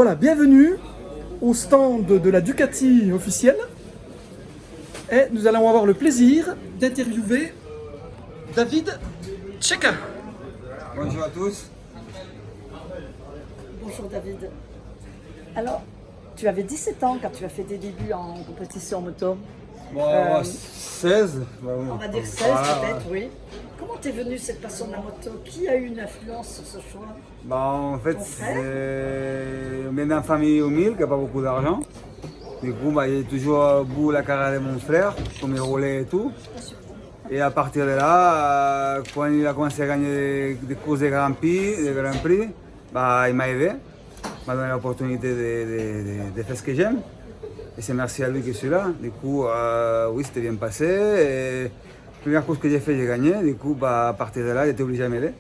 Voilà, bienvenue au stand de la Ducati officielle. Et nous allons avoir le plaisir d'interviewer David Checa. Bonjour à tous. Bonjour David. Alors, tu avais 17 ans quand tu as fait tes débuts en compétition moto. Bon, 16. On va dire 16 Voilà, peut-être, oui. Comment t'es venue cette passion de la moto? Qui a eu une influence sur ce choix? Bah, en fait, Ton frère? on est d'une famille humble qui n'a pas beaucoup d'argent. Du coup, bah, j'ai toujours au bout la carrière de mon frère, comme il roulait et tout. Et à partir de là, quand il a commencé à gagner des courses de Grand Prix, bah, il m'a aidé. Il m'a donné l'opportunité de faire ce que j'aime. Et c'est merci à lui que je suis là. Du coup, oui, c'était bien passé. Et la première course que j'ai fait, j'ai gagné. Du coup, bah, à partir de là, j'étais obligé de m'aider.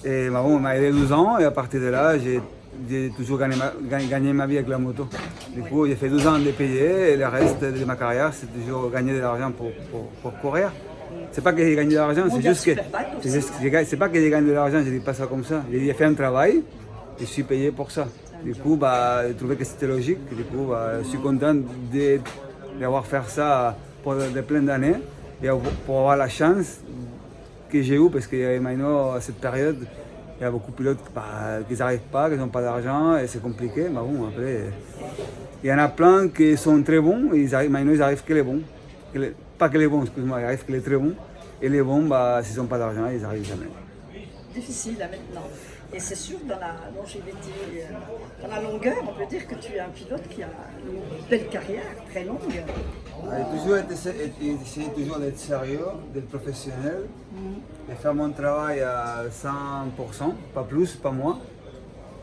Et bah, bon, il m'a aidé 12 ans. Et à partir de là, j'ai toujours gagné ma vie avec la moto. Du coup, j'ai fait 12 ans de payer. Et le reste de ma carrière, c'est toujours gagner de l'argent pour courir. C'est pas que j'ai gagné de l'argent, c'est juste que. C'est pas que j'ai gagné de l'argent, je dis pas ça comme ça. J'ai fait un travail. Je suis payé pour ça. Du coup, bah, j'ai trouvé que c'était logique. Du coup, bah, je suis content d'avoir fait ça pour plein d'années et pour avoir la chance que j'ai eue parce que maintenant, à cette période, il y a beaucoup de pilotes qui n'arrivent pas, qui n'ont pas d'argent et c'est compliqué. Mais bon, après, il y en a plein qui sont très bons et maintenant, ils arrivent que les bons. Pas que les bons, excuse-moi, ils arrivent que les très bons. Et les bons, bah, s'ils n'ont pas d'argent, ils n'arrivent jamais. Difficile là maintenant. Et c'est sûr, dans la longévité, dans la longueur, on peut dire que tu es un pilote qui a une belle carrière, très longue. J'ai essayé toujours d'être sérieux, d'être professionnel, de faire mon travail à 100%, pas plus, pas moins,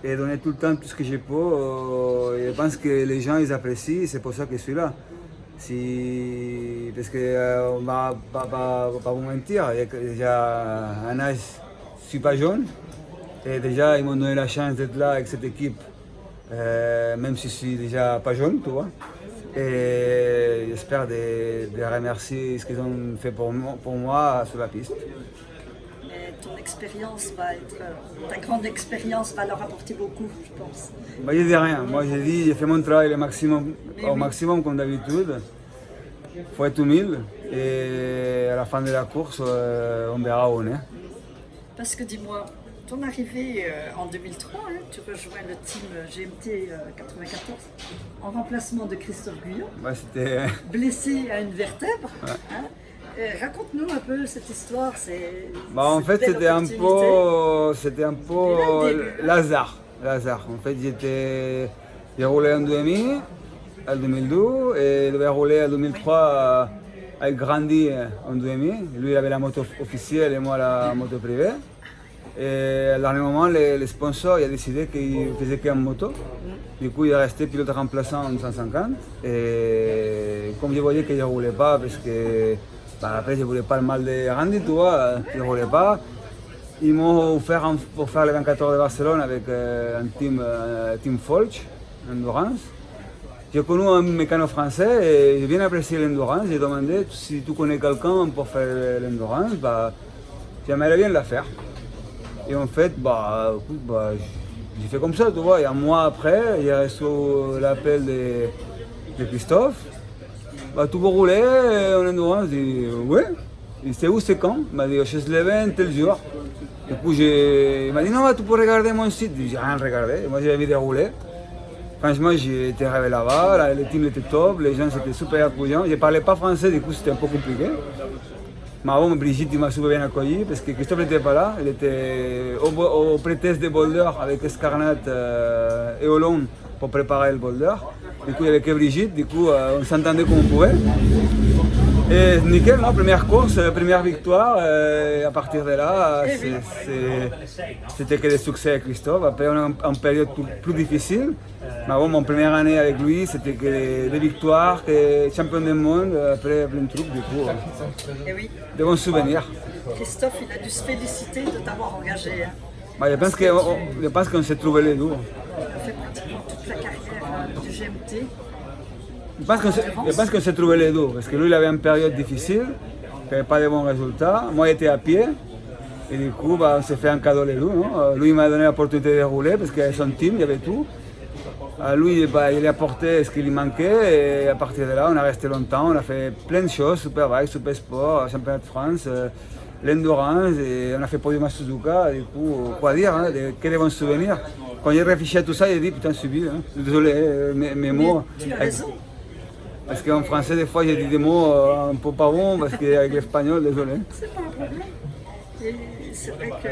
et donner tout le temps tout ce que je peux. Et je pense que les gens ils apprécient, c'est pour ça que je suis là. Parce que on va pas vous mentir, j'ai un âge, je suis pas jeune. Et déjà, ils m'ont donné la chance d'être là avec cette équipe, même si je suis déjà pas jeune, tu vois. Et j'espère de remercier ce qu'ils ont fait pour moi sur la piste. Mais ton expérience va être, ta grande expérience va leur apporter beaucoup, je pense. Bah, je dis rien. Moi, j'ai fait mon travail au maximum comme d'habitude. Il faut être humble et à la fin de la course, on verra où on est. Parce que dis-moi, ton arrivée en 2003, hein, tu rejoins le team GMT 94 en remplacement de Christophe Guyot, Bah, c'était... blessé à une vertèbre. Ouais. Hein. Raconte-nous un peu cette histoire. Bah, en fait, c'était un peu l'hasard. En fait, j'ai roulé en 2000, en 2012, et je devais rouler en 2003 avec Grandi en 2000. Lui, il avait la moto officielle et moi la moto privée. Et au dernier moment, le sponsor il a décidé qu'il faisait qu'en moto. Du coup, il est resté pilote remplaçant en 150. Et comme je voyais que je ne roulais pas, parce que après je ne voulais pas le mal de Randy, tu vois, je ne roulais pas. Ils m'ont offert pour faire le 24 de Barcelone avec un team Folch, Endurance. J'ai connu un mécano français et j'ai bien apprécié l'endurance. J'ai demandé si tu connais quelqu'un pour faire l'endurance, j'aimerais bien la faire. Et en fait, j'ai fait comme ça, tu vois. Et un mois après, j'ai reçu l'appel de Christophe. Tu peux rouler en endurance? J'ai dit, ouais. Il c'est où, c'est quand? Il m'a dit, chez Sleven, tel jour. Du coup, il m'a dit, non, tu peux regarder mon site. J'ai rien regardé. Moi, j'ai envie de rouler. Franchement, j'ai été rêvé là-bas. Le team était top, les gens étaient super accueillants. Je ne parlais pas français, du coup, c'était un peu compliqué. Mais bon, Brigitte m'a super bien accueilli parce que Christophe n'était pas là. Il était au pré-test de boulder avec Escarnat et Hollande pour préparer le boulder. Du coup, il n'y avait que Brigitte, du coup, on s'entendait comme on pouvait. Et nickel, non, première course, première victoire. À partir de là, c'était que des succès avec Christophe. Après, on est en période plus difficile. Mais bon, mon première année avec lui, c'était que des victoires, que champion du monde, après plein de trucs, du coup. Et oui. De bons souvenirs. Christophe, il a dû se féliciter de t'avoir engagé. Hein. Je pense qu'on s'est trouvé les deux. Tu as fait pratiquement toute la carrière du GMT. Je pense qu'on s'est trouvé les deux, parce que lui il avait une période difficile, il n'avait pas de bons résultats. Moi j'étais à pied, et du coup on s'est fait un cadeau les deux. Non? Lui il m'a donné l'opportunité de rouler, parce qu'il avait son team, il y avait tout. À lui, bah, il a apporté ce qui lui manquait et à partir de là, on a resté longtemps. On a fait plein de choses, Superbike, Super Sport, Championnat de France, l'endurance et on a fait podium à Suzuka. Du coup, quoi dire, hein, que des bons souvenirs. Quand j'ai réfléchi à tout ça, j'ai dit putain, subi, hein. Désolé, mes mots. Tu as raison. Parce qu'en français, des fois, j'ai dit des mots un peu pas bons, parce qu'avec l'espagnol, désolé. C'est pas un problème. Et c'est vrai que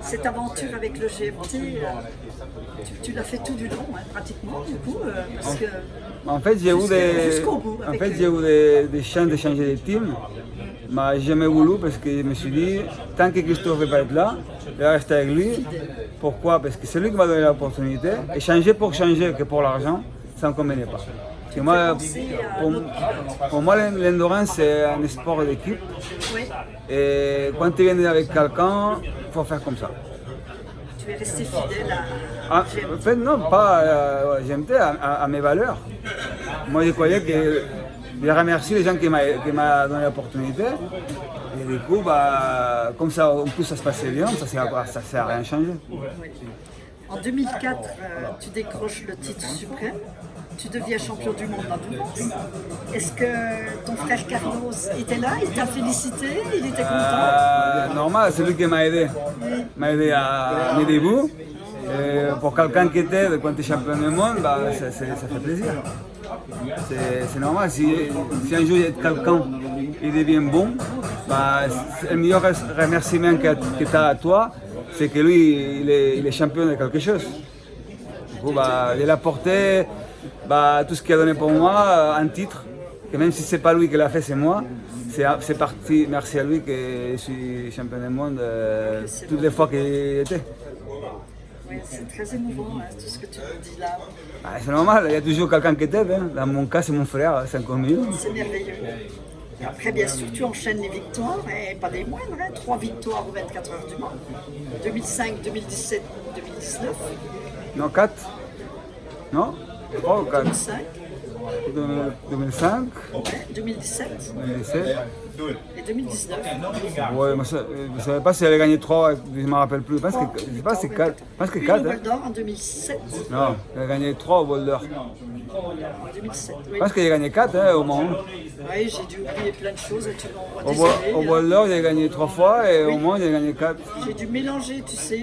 cette aventure avec le GMT, tu l'as fait tout du long, hein, pratiquement, du coup, parce que En fait, j'ai eu jusqu'au bout. en avec fait, eux. j'ai eu des chances de changer de team, mais j'ai jamais voulu parce que je me suis dit, tant que Christophe ne va pas être là, je vais rester avec lui. Pourquoi? Parce que c'est lui qui m'a donné l'opportunité. Et changer pour changer que pour l'argent, ça ne me convenait pas. Parce que moi, pour moi, l'endurance, c'est un sport d'équipe. Oui, Et quand tu viens avec quelqu'un, il faut faire comme ça. tu es resté fidèle à Ah, GMT. en fait, non, pas GMT, à mes valeurs. Moi, je croyais que je remercie les gens qui m'ont donné l'opportunité. Et du coup, bah, comme ça, en plus, ça se passait bien, ça ne s'est rien changé. Oui. En 2004, tu décroches le titre suprême. Tu deviens champion du monde d'endurance. Est-ce que ton frère Carlos était là? Il t'a félicité? Il était content? Normal, c'est lui qui m'a aidé. Il m'a aidé à mes débuts. Et pour quelqu'un qui était quand tu es champion du monde, bah, ça fait plaisir. C'est normal. Si un jour il y a quelqu'un qui devient bon, bah, le meilleur remerciement que tu as à toi, c'est que lui, il est champion de quelque chose. Du coup, bah, il a porté bah, tout ce qu'il a donné pour moi, un titre, que même si ce n'est pas lui qui l'a fait, c'est moi. C'est parti, merci à lui que je suis champion du monde toutes les fois qu'il était. Oui, c'est très émouvant, hein, tout ce que tu nous dis là. Bah, c'est normal, il y a toujours quelqu'un qui t'aide. Hein. Dans mon cas, c'est mon frère, c'est encore mieux. C'est merveilleux. Après, bien sûr, tu enchaînes les victoires, et pas des moindres, hein, 3 victoires aux 24 heures du Mans. 2005, 2017, 2019. Non, 4. Non 3 ou 4 2005, 2005, ouais, 2017 2017. et 2019. Ouais, mais je ne savais pas si elle avait gagné 3, je ne me rappelle plus. Je pense que, je sais pas si c'est 4. Je pense que Une 4. au Hein. Bol d'Or en 2007. Non, elle a gagné 3 au bol d'or. En 2007, oui. Je pense qu'il a gagné 4 hein, au Mans. Oui, j'ai dû oublier plein de choses, tu m'en Au désolé. bol d'or, il a gagné 3 fois et au Mans, il a gagné 4. J'ai dû mélanger, tu sais.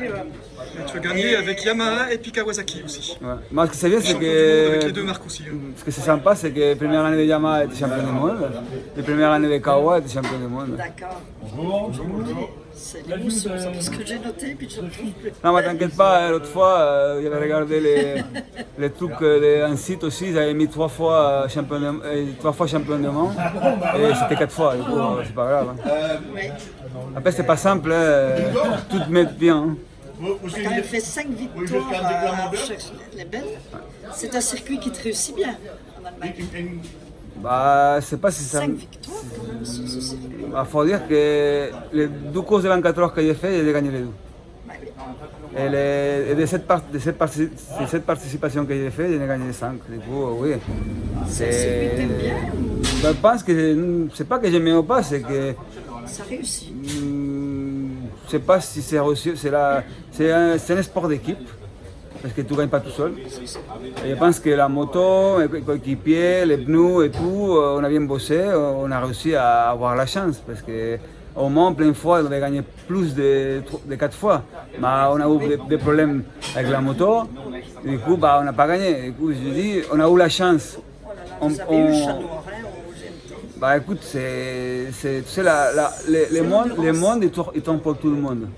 Tu as gagné avec Yamaha et puis Kawasaki aussi. Ouais. Moi, ce que c'est bien, c'est Champion du monde avec les que. deux marques aussi. Hein. Ce que c'est sympa, c'est que la première année de Yamaha était champion du monde, la première année de Kawa était champion du monde. D'accord. C'est l'émotion, ça, parce que j'ai noté, puis je ne trouve plus. Non, mais t'inquiète pas, l'autre fois, j'avais regardé les trucs en site aussi, j'avais mis 3 fois champion du monde, et c'était 4 fois, du coup, c'est pas grave. Hein. Oui. Après, c'est pas simple, hein, tout mettre bien. Hein. Tu as quand même fait 5 victoires à les Belles. C'est un circuit qui te réussit bien en Allemagne. Bah, c'est pas si ça. 5 victoires quand même sur ce circuit. Bah, faut dire que les 2 courses de 24 heures que j'ai fait, j'ai gagné les 2. Bah oui. Et de cette participation que j'ai fait, j'en ai gagné 5. Du coup, oui. C'est un circuit que t'aimes bien ou Je pense que c'est pas que j'aime bien ou pas, c'est que. ça réussit? Je sais pas si c'est reçu, c'est un sport d'équipe, parce que tu ne gagnes pas tout seul. Et je pense que la moto, les coéquipiers, les pneus et tout, on a bien bossé, on a réussi à avoir la chance, parce qu'au Mans, plein de fois, on devait gagner plus de 4 fois. Mais on a eu des problèmes avec la moto, et du coup, bah, on n'a pas gagné. Du coup, je dis, on a eu la chance. Oh là là, vous avez eu le chat noir hein, au GMT. Bah écoute, tu sais, le monde, il tourne pour tout le monde.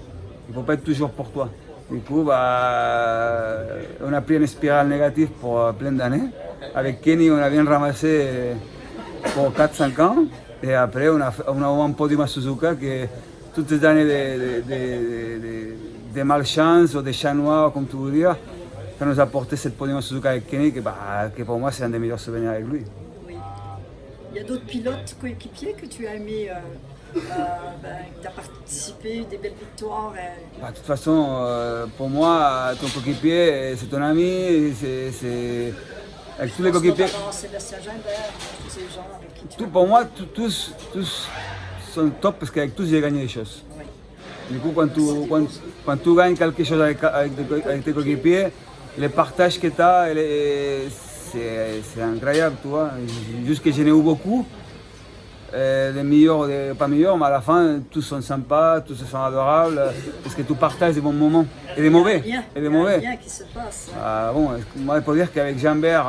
Il ne faut pas être toujours pour toi. Du coup, bah, on a pris une spirale négative pour plein d'années. Avec Kenny, on a bien ramassé pour 4-5 ans. Et après, on a eu un podium à Suzuka que toutes ces années de malchance ou de chat noir, comme tu veux dire, ça nous a apporté cette podium à Suzuka avec Kenny, que pour moi, c'est un des meilleurs souvenirs avec lui. Oui. Il y a d'autres pilotes coéquipiers que tu as aimé, que tu as participé, des belles victoires. Bah, de toute façon, pour moi, ton coéquipier, c'est ton ami, c'est avec tous les coéquipiers. Notamment Sébastien Gimbert, tous ces gens avec qui tu Pour moi, tous sont top parce qu'avec tous, j'ai gagné des choses. Oui. Du coup, quand tu gagnes quelque chose avec tes coéquipiers, le partage que tu as, c'est incroyable, tu vois. Juste que j'en ai eu beaucoup. Des meilleurs, des pas meilleurs, mais à la fin, tous sont sympas, tous sont adorables, parce que tu partages des bons moments, et des mauvais. Et des mauvais. Rien qui se passe. Bon, moi, il faut dire qu'avec Jambert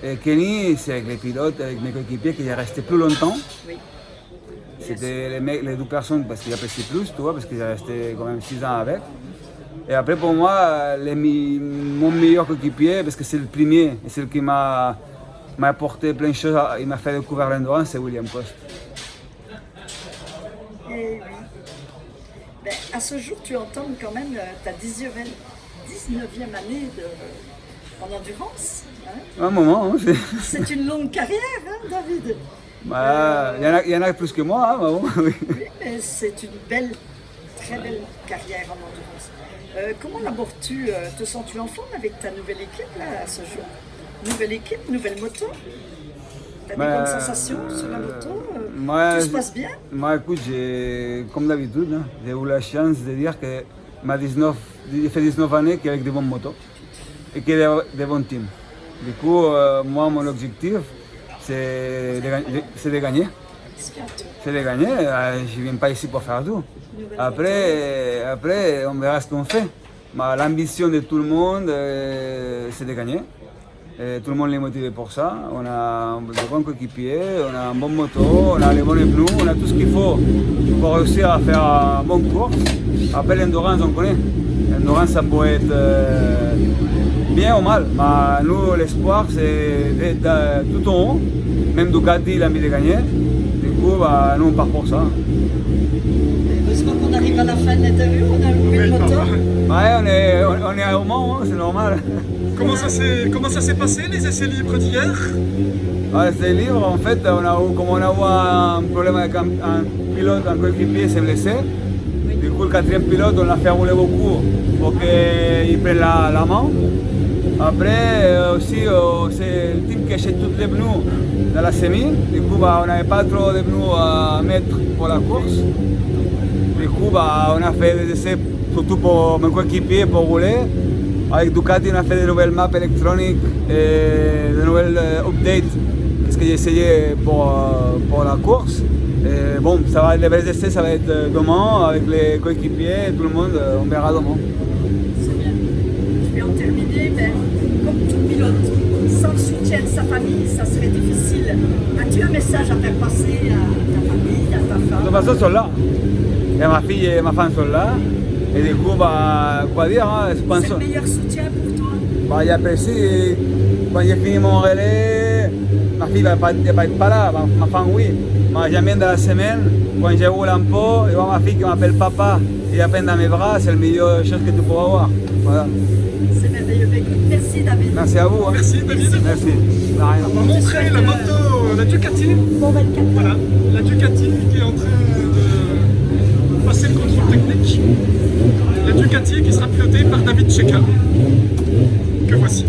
et Kenny, c'est avec les pilotes, avec mes coéquipiers, que j'ai resté plus longtemps. Oui. C'était les deux personnes, parce que j'apprécie plus, tu vois, parce que j'ai resté quand même 6 ans avec. Et après, pour moi, mon meilleur coéquipier, parce que c'est le premier, et c'est le qui m'a apporté plein de choses, il m'a fait découvrir l'endurance, c'est William Post. Et oui. Ben, à ce jour, tu entends quand même ta 19e année en endurance. Hein? Un moment, hein, C'est une longue carrière, hein, David. il y en a plus que moi, hein, mais bon, oui. Oui, mais c'est une belle, très belle carrière en endurance. Comment l'abordes-tu? Te sens-tu en forme avec ta nouvelle équipe là, à ce jour? Nouvelle équipe, nouvelle moto? T'as des bonnes sensations sur la moto? Tout se passe bien? Moi, écoute, comme d'habitude, hein, j'ai eu la chance de dire que j'ai fait 19 années qu'avec des bonnes motos et que des bons teams. Du coup, moi, mon objectif, c'est de gagner. C'est de gagner. Je ne viens pas ici pour faire tout. Après, on verra ce qu'on fait. L'ambition de tout le monde, c'est de gagner. Et tout le monde est motivé pour ça. On a de bons coéquipiers, on a un bon moto, on a les bons pneus, on a tout ce qu'il faut pour réussir à faire un bon course. Après, l'endurance, on connaît. L'endurance, ça peut être bien ou mal. Mais nous, l'espoir, c'est d'être tout en haut. Même Ducati, il a envie de gagner. Du coup, nous, on part pour ça. Heureusement qu'on arrive à la fin de l'interview, on a loué le moteur. Ouais, on est à Oman, hein, c'est normal. Comment ça s'est passé les essais libres d'hier? Les essais libres, en fait, comme on a eu un problème avec un pilote, un coéquipier s'est blessé. Du coup, le quatrième pilote, on l'a fait rouler beaucoup pour qu'il prenne la main. Après, aussi, c'est le team qui achète tous les pneus dans la semi. Du coup, on n'avait pas trop de pneus à mettre pour la course. Du coup, on a fait des essais surtout pour mon coéquipier pour rouler. Avec Ducati, on a fait des nouvelles maps électroniques et des nouvelles updates, ce que j'ai essayé pour la course. Et bon, ça va être les vrais essais, ça va être demain avec les coéquipiers, tout le monde, on verra demain. C'est bien. Je vais en terminer, mais comme tout pilote, sans le soutien de sa famille, ça serait difficile. As-tu un message à faire passer à ta famille, à ta femme? De toute façon, ils sont là. Et ma fille et ma femme sont là. Et du coup, quoi dire, hein, je pense... C'est le meilleur soutien pour toi? J'apprécie, quand j'ai fini mon relais, ma fille ne va pas être pas là, ma femme oui. Mais jamais dans la semaine, quand je roule un peu, et voir ma fille qui m'appelle papa et à peine dans mes bras, c'est la meilleure chose que tu pourras avoir. Voilà. C'est merveilleux. Écoute, merci David. Merci à vous. Hein. Merci David. Merci. De rien. On va montrer la moto, la Ducati. Bon 24 heures. Voilà, la Ducati qui est en train de passer le contrôle technique. La Ducati qui sera pilotée par David Checa. Que voici.